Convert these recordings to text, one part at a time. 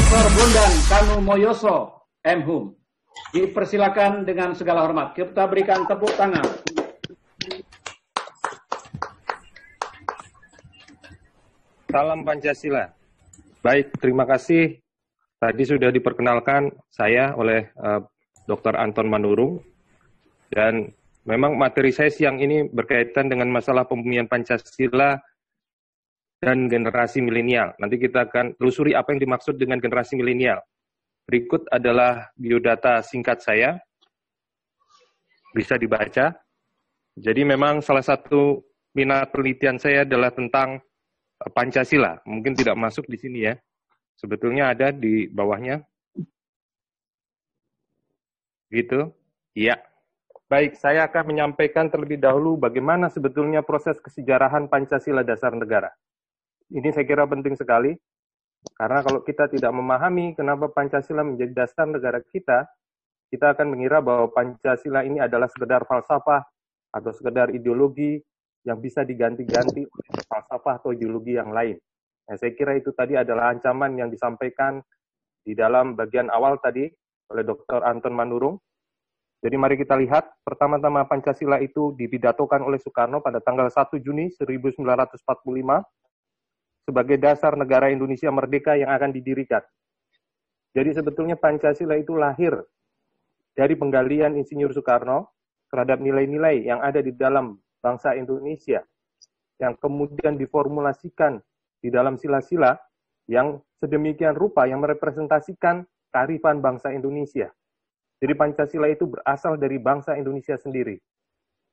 Dr. Bondan Kanu Moyoso, M.Hum. Dipersilakan dengan segala hormat. Kita berikan tepuk tangan. Salam Pancasila. Baik, terima kasih. Tadi sudah diperkenalkan saya oleh Dr. Anton Manurung. Dan memang materi saya siang ini berkaitan dengan masalah pembumian Pancasila dan generasi milenial. Nanti kita akan telusuri apa yang dimaksud dengan generasi milenial. Berikut adalah biodata singkat saya. Bisa dibaca. Jadi memang salah satu minat penelitian saya adalah tentang Pancasila. Mungkin tidak masuk di sini ya. Sebetulnya ada di bawahnya. Gitu. Iya. Baik, saya akan menyampaikan terlebih dahulu bagaimana sebetulnya proses kesejarahan Pancasila dasar negara. Ini saya kira penting sekali, karena kalau kita tidak memahami kenapa Pancasila menjadi dasar negara kita akan mengira bahwa Pancasila ini adalah sekedar falsafah atau sekedar ideologi yang bisa diganti-ganti oleh falsafah atau ideologi yang lain. Nah, saya kira itu tadi adalah ancaman yang disampaikan di dalam bagian awal tadi oleh Dr. Anton Manurung. Jadi mari kita lihat, pertama-tama Pancasila itu dipidatokan oleh Soekarno pada tanggal 1 Juni 1945, sebagai dasar negara Indonesia merdeka yang akan didirikan. Jadi sebetulnya Pancasila itu lahir dari penggalian Insinyur Soekarno terhadap nilai-nilai yang ada di dalam bangsa Indonesia, yang kemudian diformulasikan di dalam sila-sila yang sedemikian rupa yang merepresentasikan kearifan bangsa Indonesia. Jadi Pancasila itu berasal dari bangsa Indonesia sendiri,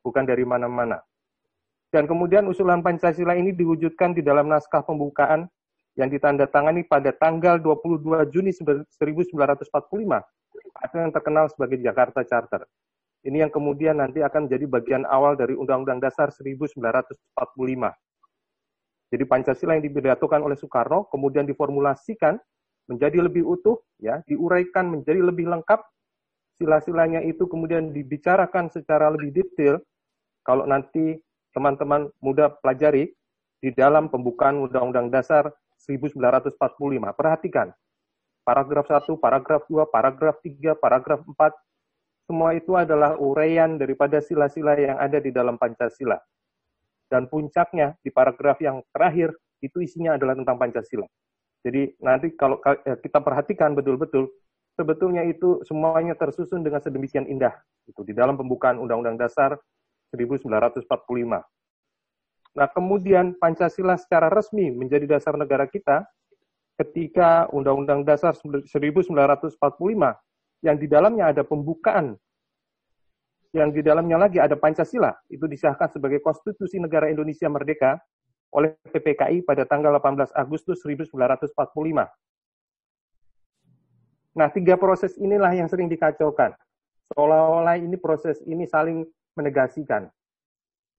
bukan dari mana-mana. Dan kemudian usulan Pancasila ini diwujudkan di dalam naskah pembukaan yang ditandatangani pada tanggal 22 Juni 1945 atau yang terkenal sebagai Jakarta Charter. Ini yang kemudian nanti akan menjadi bagian awal dari Undang-Undang Dasar 1945. Jadi Pancasila yang dipidatokan oleh Soekarno kemudian diformulasikan menjadi lebih utuh, ya, diuraikan menjadi lebih lengkap. Sila-silanya itu kemudian dibicarakan secara lebih detail. Kalau nanti teman-teman muda pelajari di dalam pembukaan Undang-Undang Dasar 1945. Perhatikan, paragraf 1, paragraf 2, paragraf 3, paragraf 4, semua itu adalah uraian daripada sila-sila yang ada di dalam Pancasila. Dan puncaknya di paragraf yang terakhir, itu isinya adalah tentang Pancasila. Jadi nanti kalau kita perhatikan betul-betul, sebetulnya itu semuanya tersusun dengan sedemikian indah. Itu di dalam pembukaan Undang-Undang Dasar 1945. Nah, kemudian Pancasila secara resmi menjadi dasar negara kita ketika Undang-Undang Dasar 1945 yang di dalamnya ada pembukaan, yang di dalamnya lagi ada Pancasila, itu disahkan sebagai Konstitusi Negara Indonesia Merdeka oleh PPKI pada tanggal 18 Agustus 1945. Nah, 3 proses inilah yang sering dikacaukan. Seolah-olah ini proses ini saling menegasikan.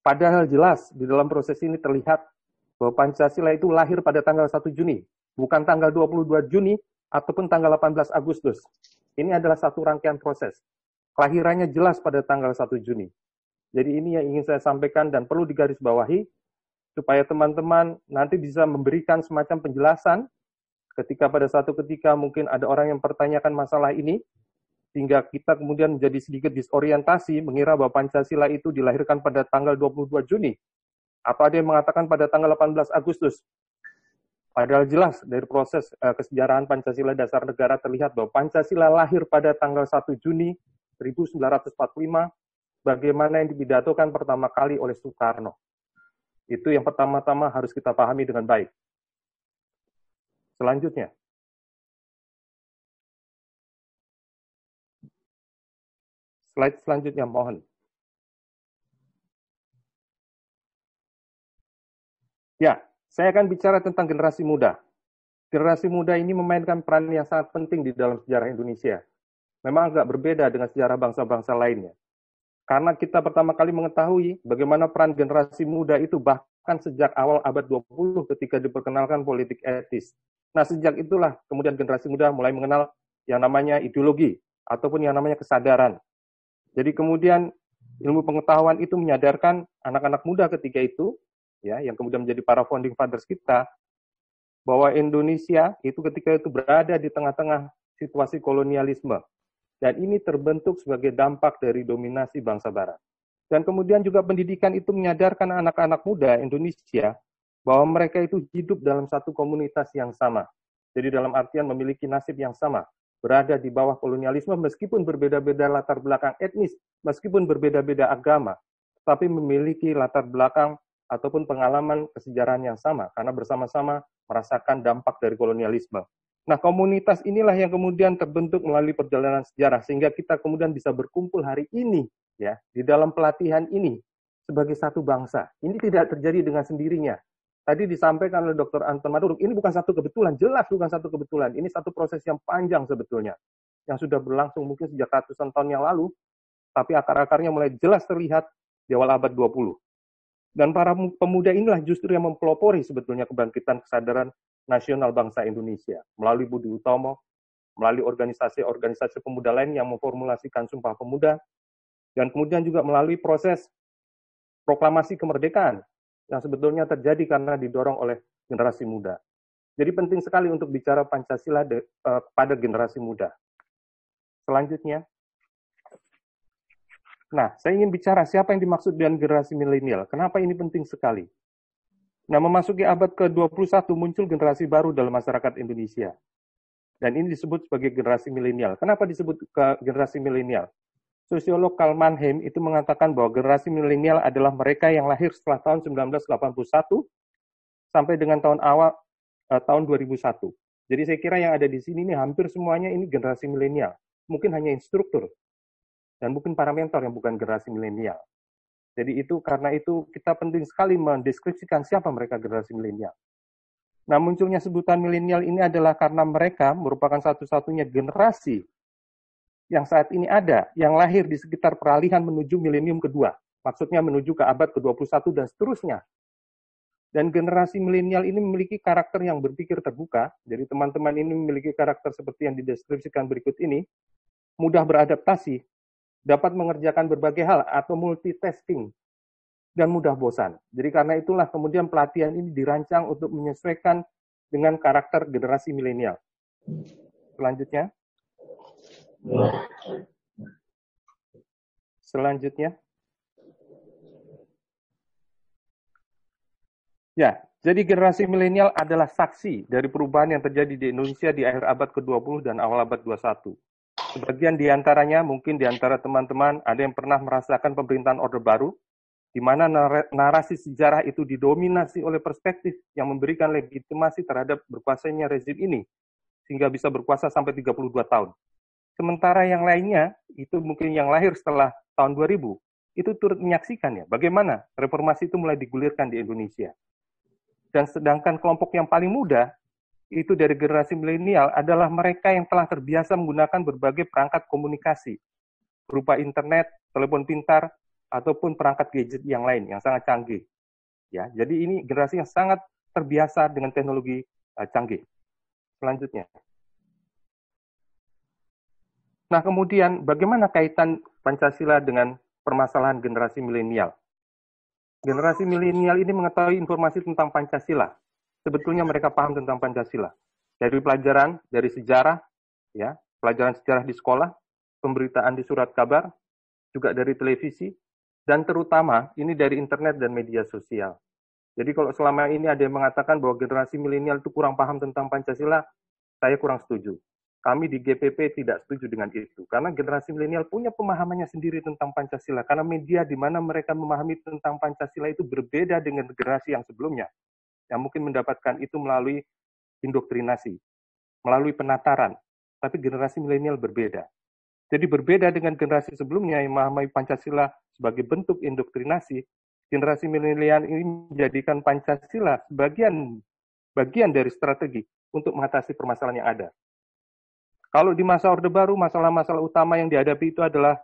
Padahal jelas di dalam proses ini terlihat bahwa Pancasila itu lahir pada tanggal 1 Juni, bukan tanggal 22 Juni ataupun tanggal 18 Agustus. Ini adalah satu rangkaian proses. Kelahirannya jelas pada tanggal 1 Juni. Jadi ini yang ingin saya sampaikan dan perlu digarisbawahi supaya teman-teman nanti bisa memberikan semacam penjelasan ketika pada satu ketika mungkin ada orang yang mempertanyakan masalah ini, sehingga kita kemudian menjadi sedikit disorientasi, mengira bahwa Pancasila itu dilahirkan pada tanggal 22 Juni, atau ada yang mengatakan pada tanggal 18 Agustus. Padahal jelas dari proses kesejarahan Pancasila dasar negara terlihat bahwa Pancasila lahir pada tanggal 1 Juni 1945, bagaimana yang dipidatokan pertama kali oleh Soekarno. Itu yang pertama-tama harus kita pahami dengan baik. Selanjutnya, slide selanjutnya mohon. Ya, saya akan bicara tentang generasi muda. Generasi muda ini memainkan peran yang sangat penting di dalam sejarah Indonesia. Memang agak berbeda dengan sejarah bangsa-bangsa lainnya. Karena kita pertama kali mengetahui bagaimana peran generasi muda itu bahkan sejak awal abad 20 ketika diperkenalkan politik etis. Nah, sejak itulah kemudian generasi muda mulai mengenal yang namanya ideologi ataupun yang namanya kesadaran. Jadi kemudian ilmu pengetahuan itu menyadarkan anak-anak muda ketika itu, ya, yang kemudian menjadi para founding fathers kita, bahwa Indonesia itu ketika itu berada di tengah-tengah situasi kolonialisme. Dan ini terbentuk sebagai dampak dari dominasi bangsa Barat. Dan kemudian juga pendidikan itu menyadarkan anak-anak muda Indonesia bahwa mereka itu hidup dalam satu komunitas yang sama. Jadi dalam artian memiliki nasib yang sama, berada di bawah kolonialisme meskipun berbeda-beda latar belakang etnis, meskipun berbeda-beda agama, tapi memiliki latar belakang ataupun pengalaman kesejarahan yang sama, karena bersama-sama merasakan dampak dari kolonialisme. Nah, komunitas inilah yang kemudian terbentuk melalui perjalanan sejarah, sehingga kita kemudian bisa berkumpul hari ini, ya, di dalam pelatihan ini, sebagai satu bangsa. Ini tidak terjadi dengan sendirinya. Tadi disampaikan oleh Dr. Anton Maduruk, ini bukan satu kebetulan, jelas bukan satu kebetulan. Ini satu proses yang panjang sebetulnya, yang sudah berlangsung mungkin sejak ratusan tahun yang lalu, tapi akar-akarnya mulai jelas terlihat di awal abad 20. Dan para pemuda inilah justru yang mempelopori sebetulnya kebangkitan kesadaran nasional bangsa Indonesia, melalui Budi Utomo, melalui organisasi-organisasi pemuda lain yang memformulasikan Sumpah Pemuda, dan kemudian juga melalui proses proklamasi kemerdekaan, yang sebetulnya terjadi karena didorong oleh generasi muda. Jadi penting sekali untuk bicara Pancasila pada generasi muda. Selanjutnya, nah, saya ingin bicara siapa yang dimaksud dengan generasi milenial. Kenapa ini penting sekali? Nah, memasuki abad ke-21 muncul generasi baru dalam masyarakat Indonesia. Dan ini disebut sebagai generasi milenial. Kenapa disebut generasi milenial? Sosiolog Karl Mannheim itu mengatakan bahwa generasi milenial adalah mereka yang lahir setelah tahun 1981 sampai dengan tahun 2001. Jadi saya kira yang ada di sini ini hampir semuanya ini generasi milenial. Mungkin hanya instruktur dan mungkin para mentor yang bukan generasi milenial. Jadi itu karena itu kita penting sekali mendeskripsikan siapa mereka generasi milenial. Nah, munculnya sebutan milenial ini adalah karena mereka merupakan satu-satunya generasi yang saat ini ada, yang lahir di sekitar peralihan menuju milenium kedua. Maksudnya menuju ke abad ke-21 dan seterusnya. Dan generasi milenial ini memiliki karakter yang berpikir terbuka. Jadi teman-teman ini memiliki karakter seperti yang dideskripsikan berikut ini. Mudah beradaptasi, dapat mengerjakan berbagai hal atau multitasking, dan mudah bosan. Jadi karena itulah kemudian pelatihan ini dirancang untuk menyesuaikan dengan karakter generasi milenial. Selanjutnya. Ya, jadi generasi milenial adalah saksi dari perubahan yang terjadi di Indonesia di akhir abad ke-20 dan awal abad 21. Sebagian di antaranya, mungkin di antara teman-teman ada yang pernah merasakan pemerintahan Orde Baru, di mana narasi sejarah itu didominasi oleh perspektif yang memberikan legitimasi terhadap berkuasanya rezim ini, sehingga bisa berkuasa sampai 32 tahun. Sementara yang lainnya, itu mungkin yang lahir setelah tahun 2000, itu turut menyaksikan ya, bagaimana reformasi itu mulai digulirkan di Indonesia. Dan sedangkan kelompok yang paling muda, itu dari generasi milenial adalah mereka yang telah terbiasa menggunakan berbagai perangkat komunikasi, berupa internet, telepon pintar, ataupun perangkat gadget yang lain, yang sangat canggih. Ya, jadi ini generasi yang sangat terbiasa dengan teknologi canggih. Selanjutnya. Nah, kemudian bagaimana kaitan Pancasila dengan permasalahan generasi milenial? Generasi milenial ini mengetahui informasi tentang Pancasila. Sebetulnya mereka paham tentang Pancasila. Dari pelajaran, dari sejarah, ya, pelajaran sejarah di sekolah, pemberitaan di surat kabar, juga dari televisi, dan terutama ini dari internet dan media sosial. Jadi kalau selama ini ada yang mengatakan bahwa generasi milenial itu kurang paham tentang Pancasila, saya kurang setuju. Kami di GPP tidak setuju dengan itu. Karena generasi milenial punya pemahamannya sendiri tentang Pancasila. Karena media di mana mereka memahami tentang Pancasila itu berbeda dengan generasi yang sebelumnya. Yang mungkin mendapatkan itu melalui indoktrinasi, melalui penataran. Tapi generasi milenial berbeda. Jadi berbeda dengan generasi sebelumnya yang memahami Pancasila sebagai bentuk indoktrinasi, generasi milenial ini menjadikan Pancasila bagian dari strategi untuk mengatasi permasalahan yang ada. Kalau di masa Orde Baru, masalah-masalah utama yang dihadapi itu adalah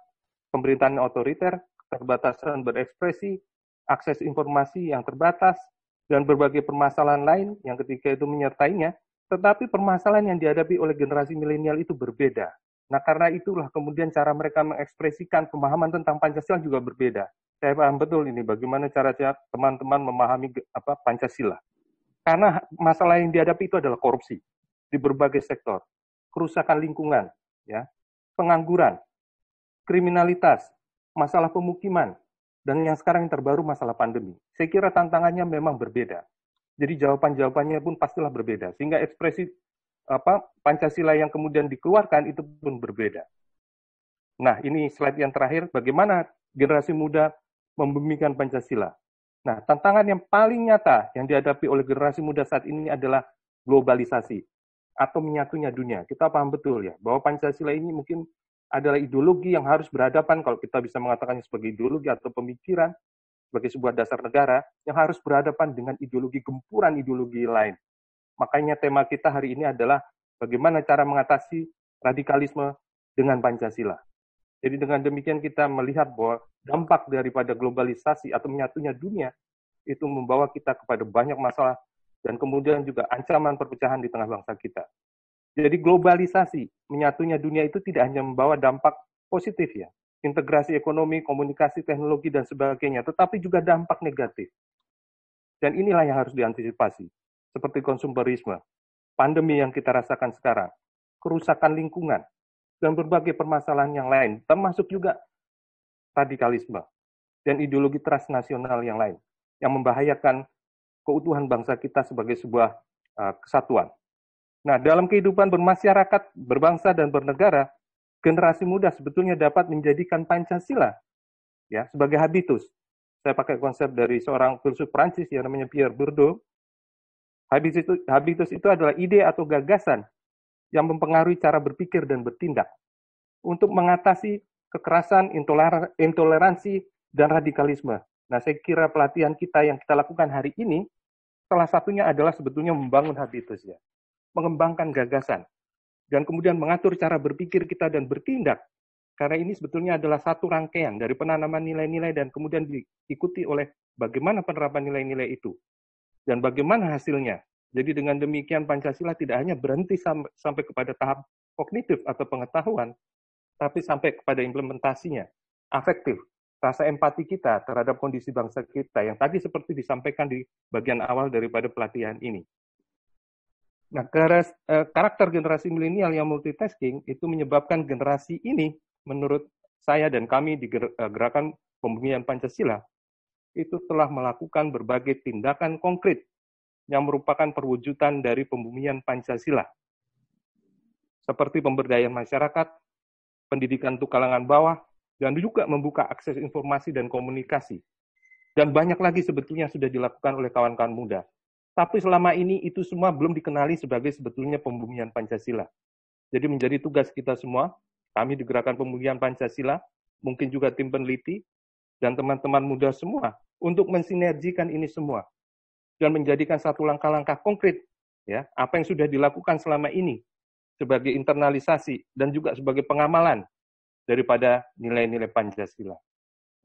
pemerintahan otoriter, keterbatasan berekspresi, akses informasi yang terbatas, dan berbagai permasalahan lain yang ketika itu menyertainya, tetapi permasalahan yang dihadapi oleh generasi milenial itu berbeda. Nah, karena itulah kemudian cara mereka mengekspresikan pemahaman tentang Pancasila juga berbeda. Saya paham betul ini bagaimana cara teman-teman memahami Pancasila. Karena masalah yang dihadapi itu adalah korupsi di berbagai sektor, kerusakan lingkungan, ya, pengangguran, kriminalitas, masalah pemukiman, dan yang sekarang yang terbaru masalah pandemi. Saya kira tantangannya memang berbeda. Jadi jawaban-jawabannya pun pastilah berbeda. Sehingga ekspresi Pancasila yang kemudian dikeluarkan itu pun berbeda. Nah, ini slide yang terakhir, bagaimana generasi muda membumikan Pancasila. Nah, tantangan yang paling nyata yang dihadapi oleh generasi muda saat ini adalah globalisasi atau menyatunya dunia. Kita paham betul ya, bahwa Pancasila ini mungkin adalah ideologi yang harus berhadapan, kalau kita bisa mengatakannya sebagai ideologi atau pemikiran, sebagai sebuah dasar negara, yang harus berhadapan dengan ideologi gempuran ideologi lain. Makanya tema kita hari ini adalah bagaimana cara mengatasi radikalisme dengan Pancasila. Jadi dengan demikian kita melihat bahwa dampak daripada globalisasi atau menyatunya dunia itu membawa kita kepada banyak masalah dan kemudian juga ancaman perpecahan di tengah bangsa kita. Jadi globalisasi, menyatunya dunia itu tidak hanya membawa dampak positif ya, integrasi ekonomi, komunikasi, teknologi, dan sebagainya, tetapi juga dampak negatif. Dan inilah yang harus diantisipasi, seperti konsumerisme, pandemi yang kita rasakan sekarang, kerusakan lingkungan, dan berbagai permasalahan yang lain, termasuk juga radikalisme dan ideologi transnasional yang lain, yang membahayakan keutuhan bangsa kita sebagai sebuah kesatuan. Nah, dalam kehidupan bermasyarakat, berbangsa, dan bernegara, generasi muda sebetulnya dapat menjadikan Pancasila ya sebagai habitus. Saya pakai konsep dari seorang filsuf Prancis yang namanya Pierre Bourdieu. Habitus itu adalah ide atau gagasan yang mempengaruhi cara berpikir dan bertindak untuk mengatasi kekerasan, intoleransi, dan radikalisme. Nah, saya kira pelatihan kita yang kita lakukan hari ini, salah satunya adalah sebetulnya membangun habitus ya, mengembangkan gagasan, dan kemudian mengatur cara berpikir kita dan bertindak. Karena ini sebetulnya adalah satu rangkaian dari penanaman nilai-nilai dan kemudian diikuti oleh bagaimana penerapan nilai-nilai itu. Dan bagaimana hasilnya. Jadi dengan demikian Pancasila tidak hanya berhenti sampai kepada tahap kognitif atau pengetahuan, tapi sampai kepada implementasinya, afektif, rasa empati kita terhadap kondisi bangsa kita, yang tadi seperti disampaikan di bagian awal daripada pelatihan ini. Nah, karakter generasi milenial yang multitasking itu menyebabkan generasi ini, menurut saya dan kami di Gerakan Pembumian Pancasila, itu telah melakukan berbagai tindakan konkret yang merupakan perwujudan dari pembumian Pancasila, seperti pemberdayaan masyarakat, pendidikan untuk kalangan bawah, dan juga membuka akses informasi dan komunikasi. Dan banyak lagi sebetulnya sudah dilakukan oleh kawan-kawan muda. Tapi selama ini itu semua belum dikenali sebagai sebetulnya pembumian Pancasila. Jadi menjadi tugas kita semua, kami di Gerakan Pembumian Pancasila, mungkin juga tim peneliti, dan teman-teman muda semua, untuk mensinergikan ini semua. Dan menjadikan satu langkah-langkah konkret, ya, apa yang sudah dilakukan selama ini, sebagai internalisasi, dan juga sebagai pengamalan daripada nilai-nilai Pancasila.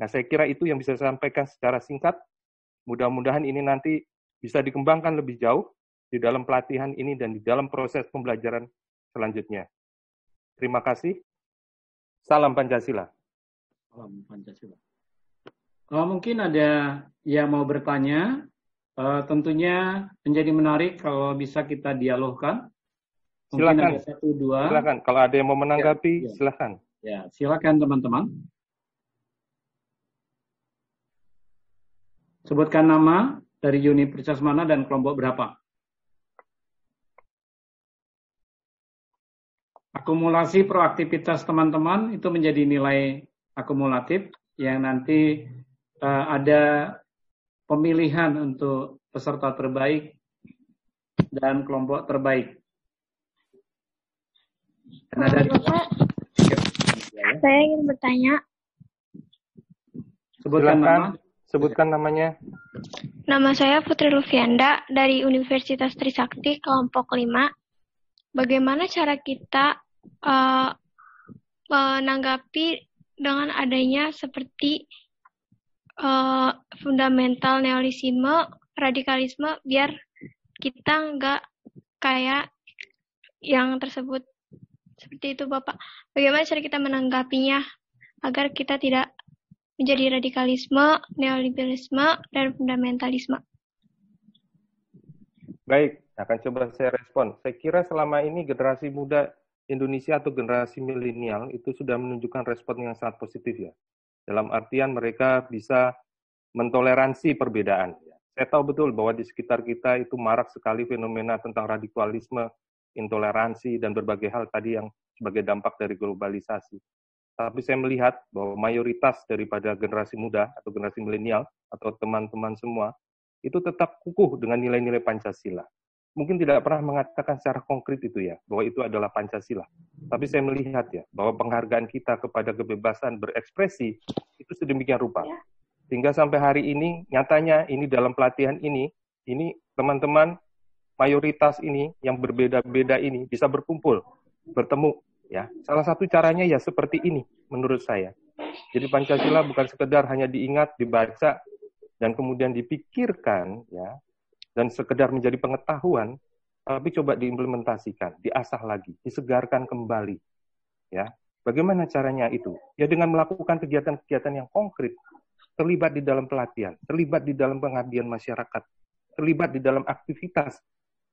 Nah, saya kira itu yang bisa saya sampaikan secara singkat. Mudah-mudahan ini nanti bisa dikembangkan lebih jauh di dalam pelatihan ini dan di dalam proses pembelajaran selanjutnya. Terima kasih. Salam Pancasila. Salam Pancasila. Mungkin ada yang mau bertanya, tentunya menjadi menarik kalau bisa kita dialogkan. Mungkin silakan. Ada 1-2. Silakan. Kalau ada yang mau menanggapi, silakan. Ya, silakan teman-teman. Sebutkan nama dari universitas mana dan kelompok berapa. Akumulasi proaktivitas teman-teman itu menjadi nilai akumulatif yang nanti ada pemilihan untuk peserta terbaik dan kelompok terbaik. Bapak, saya ingin bertanya. Sebutkan nama. Sebutkan namanya. Nama saya Putri Lufianda dari Universitas Trisakti, kelompok 5. Bagaimana cara kita menanggapi dengan adanya seperti fundamental neolisme, radikalisme, biar kita nggak kayak yang tersebut. Seperti itu, Bapak. Bagaimana cara kita menanggapinya agar kita tidak menjadi radikalisme, neoliberalisme, dan fundamentalisme? Baik, akan coba saya respon. Saya kira selama ini generasi muda Indonesia atau generasi milenial itu sudah menunjukkan respon yang sangat positif ya. Dalam artian mereka bisa mentoleransi perbedaan. Saya tahu betul bahwa di sekitar kita itu marak sekali fenomena tentang radikalisme, intoleransi, dan berbagai hal tadi yang sebagai dampak dari globalisasi. Tapi saya melihat bahwa mayoritas daripada generasi muda atau generasi milenial atau teman-teman semua itu tetap kukuh dengan nilai-nilai Pancasila. Mungkin tidak pernah mengatakan secara konkret itu ya, bahwa itu adalah Pancasila. Tapi saya melihat ya, bahwa penghargaan kita kepada kebebasan berekspresi itu sedemikian rupa. Sehingga sampai hari ini, nyatanya ini dalam pelatihan ini teman-teman mayoritas ini yang berbeda-beda ini bisa berkumpul, bertemu. Ya, salah satu caranya ya seperti ini menurut saya. Jadi Pancasila bukan sekedar hanya diingat, dibaca, dan kemudian dipikirkan, ya, dan sekedar menjadi pengetahuan, tapi coba diimplementasikan, diasah lagi, disegarkan kembali. Ya, bagaimana caranya itu? Ya dengan melakukan kegiatan-kegiatan yang konkret, terlibat di dalam pelatihan, terlibat di dalam pengabdian masyarakat, terlibat di dalam aktivitas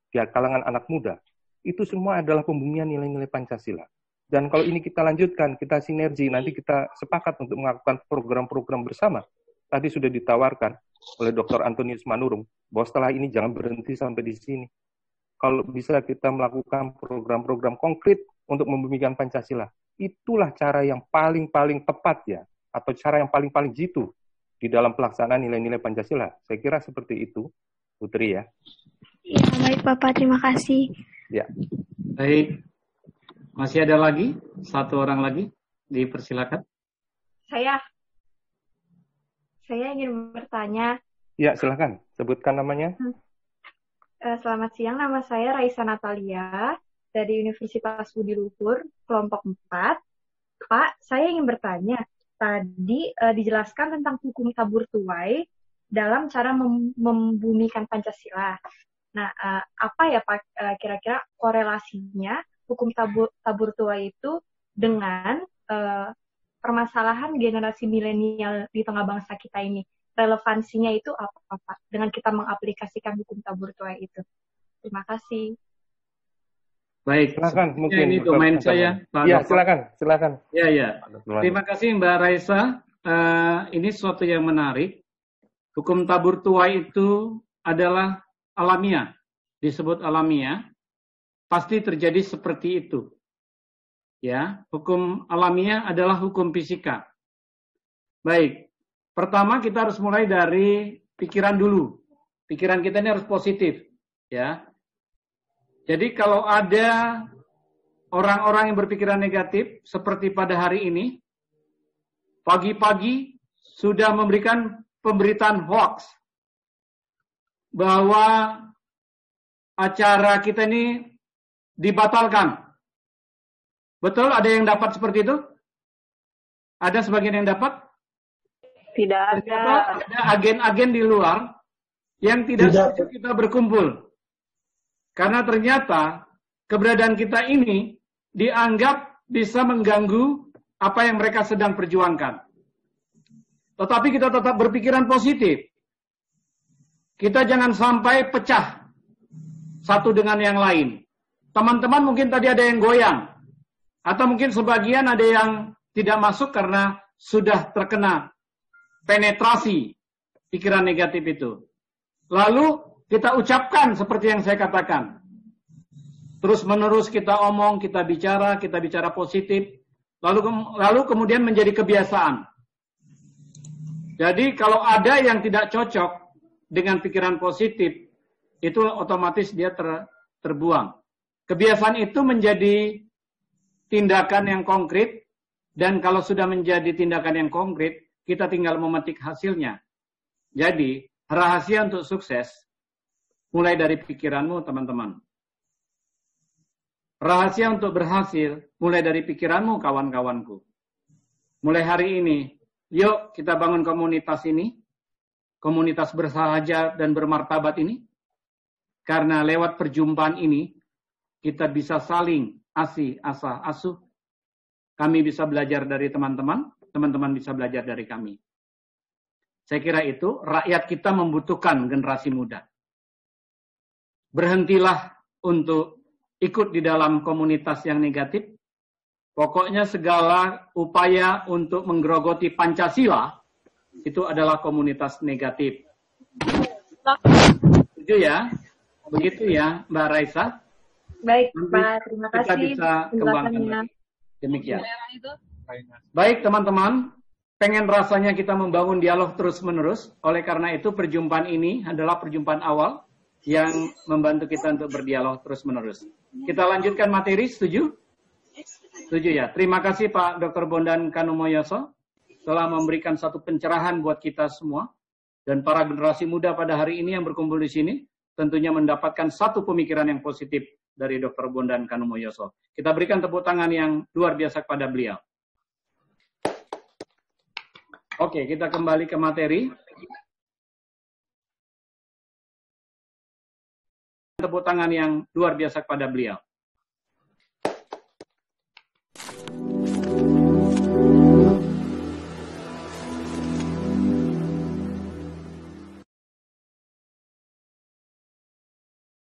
di kalangan anak muda. Itu semua adalah pembumian nilai-nilai Pancasila. Dan kalau ini kita lanjutkan, kita sinergi, nanti kita sepakat untuk melakukan program-program bersama. Tadi sudah ditawarkan oleh Dr. Antonius Manurung, bahwa setelah ini jangan berhenti sampai di sini. Kalau bisa kita melakukan program-program konkret untuk membumikan Pancasila, itulah cara yang paling-paling tepat ya, atau cara yang paling-paling jitu di dalam pelaksanaan nilai-nilai Pancasila. Saya kira seperti itu, Putri ya. Ya, baik Bapak, terima kasih. Ya. Baik. Masih ada lagi? Satu orang lagi? Dipersilakan. Saya ingin bertanya. Ya, silakan. Sebutkan namanya. Selamat siang, nama saya Raisa Natalia dari Universitas Budi Luhur, kelompok 4. Pak, saya ingin bertanya. Tadi dijelaskan tentang hukum tabur tuai dalam cara membumikan Pancasila. Nah, apa ya Pak kira-kira korelasinya hukum tabur tuai itu dengan permasalahan generasi milenial di tengah bangsa kita ini? Relevansinya itu apa Pak dengan kita mengaplikasikan hukum tabur tuai itu? Terima kasih. Baik, silakan mungkin ini domain saya. Ya, silakan. Ya. Terima kasih Mbak Raisa. Ini sesuatu yang menarik. Hukum tabur tuai itu adalah alamiah, disebut alamiah. Pasti terjadi seperti itu. Ya, hukum alamiah adalah hukum fisika. Baik, pertama kita harus mulai dari pikiran dulu. Pikiran kita ini harus positif, ya. Jadi kalau ada orang-orang yang berpikiran negatif, seperti pada hari ini, pagi-pagi sudah memberikan pemberitaan hoax bahwa acara kita ini dibatalkan. Betul? Ada yang dapat seperti itu? Ada sebagian yang dapat? Tidak ada. Ada agen-agen di luar yang tidak setuju kita berkumpul. Karena ternyata keberadaan kita ini dianggap bisa mengganggu apa yang mereka sedang perjuangkan. Tetapi kita tetap berpikiran positif. Kita jangan sampai pecah satu dengan yang lain. Teman-teman mungkin tadi ada yang goyang. Atau mungkin sebagian ada yang tidak masuk karena sudah terkena penetrasi pikiran negatif itu. Lalu kita ucapkan seperti yang saya katakan. Terus menerus kita omong, kita bicara positif. Lalu kemudian menjadi kebiasaan. Jadi kalau ada yang tidak cocok dengan pikiran positif, itu otomatis dia terbuang. Kebiasaan itu menjadi tindakan yang konkret, dan kalau sudah menjadi tindakan yang konkret, kita tinggal memetik hasilnya. Jadi, rahasia untuk sukses, mulai dari pikiranmu, teman-teman. Rahasia untuk berhasil, mulai dari pikiranmu, kawan-kawanku. Mulai hari ini, yuk kita bangun komunitas ini, komunitas bersahaja dan bermartabat ini, karena lewat perjumpaan ini, kita bisa saling asah asuh. Kami bisa belajar dari teman-teman, teman-teman bisa belajar dari kami. Saya kira itu, rakyat kita membutuhkan generasi muda. berhentilah untuk ikut di dalam komunitas yang negatif. Pokoknya segala upaya untuk menggerogoti Pancasila itu adalah komunitas negatif. Setuju ya? Begitu ya, Mbak Raisa? Baik, Nanti Pak. Terima kita kasih bisa kembangkan penjelasannya. lagi. Demikian. Baik, teman-teman. Pengen rasanya kita membangun dialog terus-menerus. Oleh karena itu, perjumpaan ini adalah perjumpaan awal yang membantu kita untuk berdialog terus-menerus. Kita lanjutkan materi, setuju? Setuju ya. Terima kasih Pak Dr. Bondan Kanumoyoso telah memberikan satu pencerahan buat kita semua. Dan para generasi muda pada hari ini yang berkumpul di sini tentunya mendapatkan satu pemikiran yang positif dari Dr. Bondan Kanumoyoso. Kita berikan tepuk tangan yang luar biasa kepada beliau. Oke, kita kembali ke materi. Tepuk tangan yang luar biasa kepada beliau.